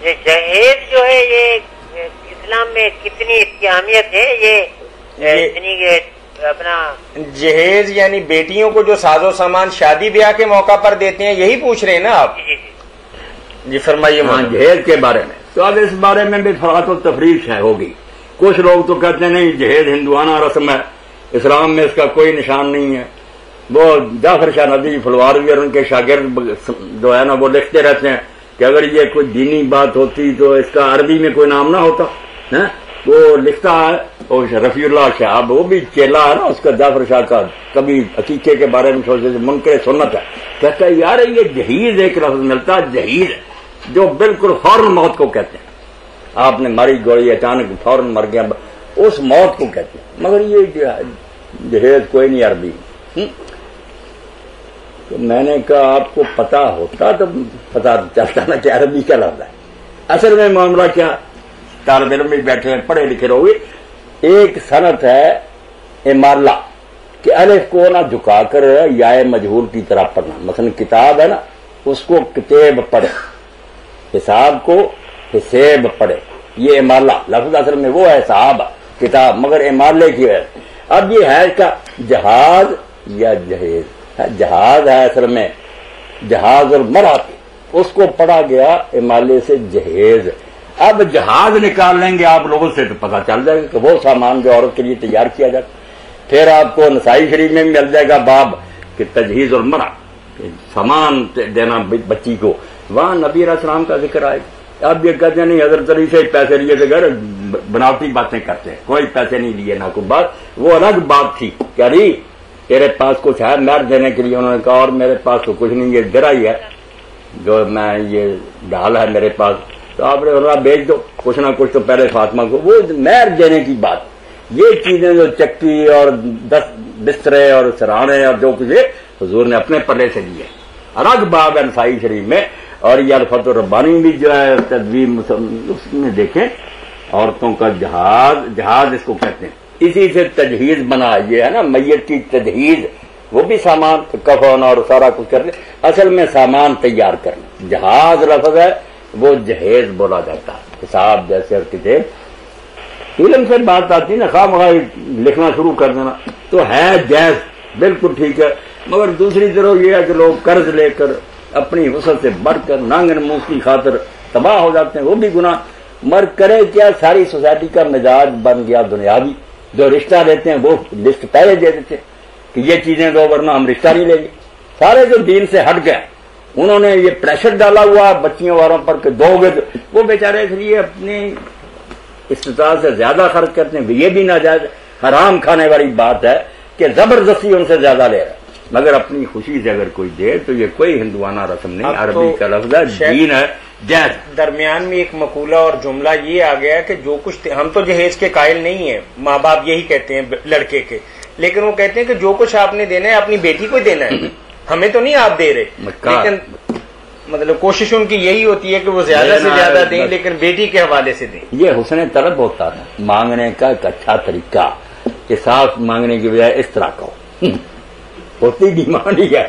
یہ جہیز جو ہے یہ اسلام میں کتنی اس کی اہمیت ہے؟ یہ اپنا جہیز یعنی بیٹیوں کو جو ساز و سامان شادی بیاہ کے موقع پر دیتے ہیں، یہی پوچھ رہے ہیں نا آپ؟ جی فرمائیے۔ ہاں جہیز کے بارے میں تو اب اس بارے میں بھی فرات و تفریق ہے ہوگی۔ کچھ لوگ تو کہتے ہیں نہیں جہیز ہندوانہ رسم ہے، اسلام میں اس کا کوئی نشان نہیں ہے۔ وہ جعفر شاہ ندوی فلواروی اور ان کے شاگرد جو ہے نا وہ لکھتے رہتے ہیں کہ اگر یہ کوئی دینی بات ہوتی تو اس کا عربی میں کوئی نام نہ ہوتا۔ وہ لکھتا ہے اور رفیع اللہ شاہ، وہ بھی چیلا ہے نا اس کا جعفر شاہ کا، کبھی عقیقے کے بارے میں سوچتے منکر سنت ہے، کہتا ہے یار یہ جہیز ایک لفظ ملتا ہے جہیز جو بالکل فوراً موت کو کہتے ہیں، آپ نے ماری گولی اچانک فوراً مر گیا، اس موت کو کہتے ہیں، مگر یہ جہیز کوئی نہیں عربی۔ تو میں نے کہا آپ کو پتا ہوتا تو پتا چلتا نا کہ عربی کا لفظ ہے۔ اصل میں معاملہ کیا، طالب علم بھی بیٹھے ہیں پڑھے لکھے رہو گے، ایک صنعت ہے امالہ کہ الف کو نہ جھکا کر یا مجہول کی طرح پڑھنا، مثلا کتاب ہے نا اس کو کتاب پڑھے، حساب کو حساب پڑھے، یہ امالہ لفظ اصل میں وہ ہے صحاب کتاب، مگر امالے کی ہے۔ اب یہ ہے کا جہاز یا جہیز، جہاز ہے اصل میں جہاز اور مرات، اس کو پڑھا گیا امالے سے جہیز۔ اب جہاز نکال لیں گے آپ لوگوں سے تو پتہ چل جائے گا کہ وہ سامان جو عورت کے لیے تیار کیا جاتا، پھر آپ کو نسائی شریف میں مل جائے گا باب کہ تجہیز اور مرا سامان دینا بچی کو، وہاں نبی علیہ السلام کا ذکر آئے گا۔ اب یہ کہتے ہیں نہیں حضرت علی سے پیسے لیے تھے، گھر بناوٹی باتیں کرتے ہیں، کوئی پیسے نہیں لیے نہ کوئی بات، وہ الگ بات تھی کہ علی تیرے پاس کچھ ہے مہر دینے کے لیے، انہوں نے کہا اور میرے پاس تو کچھ نہیں، یہ درا ہی ہے جو میں یہ ڈھال ہے میرے پاس، تو آپ نے بیچ دو کچھ نہ کچھ تو پہلے فاطمہ کو، وہ مہر دینے کی بات۔ یہ چیزیں جو چکی اور بسترے اور سرانے اور جو کچھ حضور نے اپنے پلے سے لیے، الگ باب ہے نسائی شریف میں، اور یہ الفتح الربانی بھی جو ہے تدوین اس میں دیکھیں عورتوں کا جہاز اس کو کہتے ہیں۔ اسی سے تجہیز بنا، یہ ہے نا میت کی تجہیز، وہ بھی سامان کفن اور سارا کچھ کرنے، اصل میں سامان تیار کرنا، جہاز لفظ ہے وہ جہیز بولا جاتا ہے، حساب جیسے اور کتاب۔ علم سے بات آتی نا خواہ مخواہ لکھنا شروع کر دینا تو ہے جائز، بالکل ٹھیک ہے، مگر دوسری طرف یہ ہے کہ لوگ قرض لے کر اپنی وسعت سے بڑھ کر نانگن منہ کی خاطر تباہ ہو جاتے ہیں، وہ بھی گناہ۔ مر کرے کیا، ساری سوسائٹی کا مزاج بن گیا دنیاوی، جو رشتہ دیتے ہیں وہ لسٹ پہلے دے دیتے کہ یہ چیزیں دو ورنہ ہم رشتہ نہیں لیں گے، سارے جو دین سے ہٹ گئے انہوں نے یہ پریشر ڈالا ہوا بچیوں والوں پر کہ دو گے، وہ بیچارے اس لیے اپنی استطاعت سے زیادہ خرچ کرتے ہیں، یہ بھی ناجائز حرام کھانے والی بات ہے کہ زبردستی ان سے زیادہ لے رہا ہے، مگر اپنی خوشی سے اگر کوئی دے تو یہ کوئی ہندوانہ رسم نہیں، عربی کا لفظ ہے، دین ہے جائز۔ درمیان میں ایک مقولہ اور جملہ یہ آ گیا کہ جو کچھ ہم تو جہیز کے قائل نہیں ہیں، ماں باپ یہی کہتے ہیں لڑکے کے، لیکن وہ کہتے ہیں کہ جو کچھ آپ نے دینا ہے اپنی بیٹی کو دینا ہے، ہمیں تو نہیں آپ دے رہے، لیکن مطلب کوشش ان کی یہی ہوتی ہے کہ وہ زیادہ سے زیادہ دیں لیکن بیٹی کے حوالے سے دیں۔ یہ حسن طلب ہوتا ہے مانگنے کا ایک اچھا طریقہ کہ صاف مانگنے کی بجائے اس طرح کا ہوتی ڈیمانڈ ہی ہے۔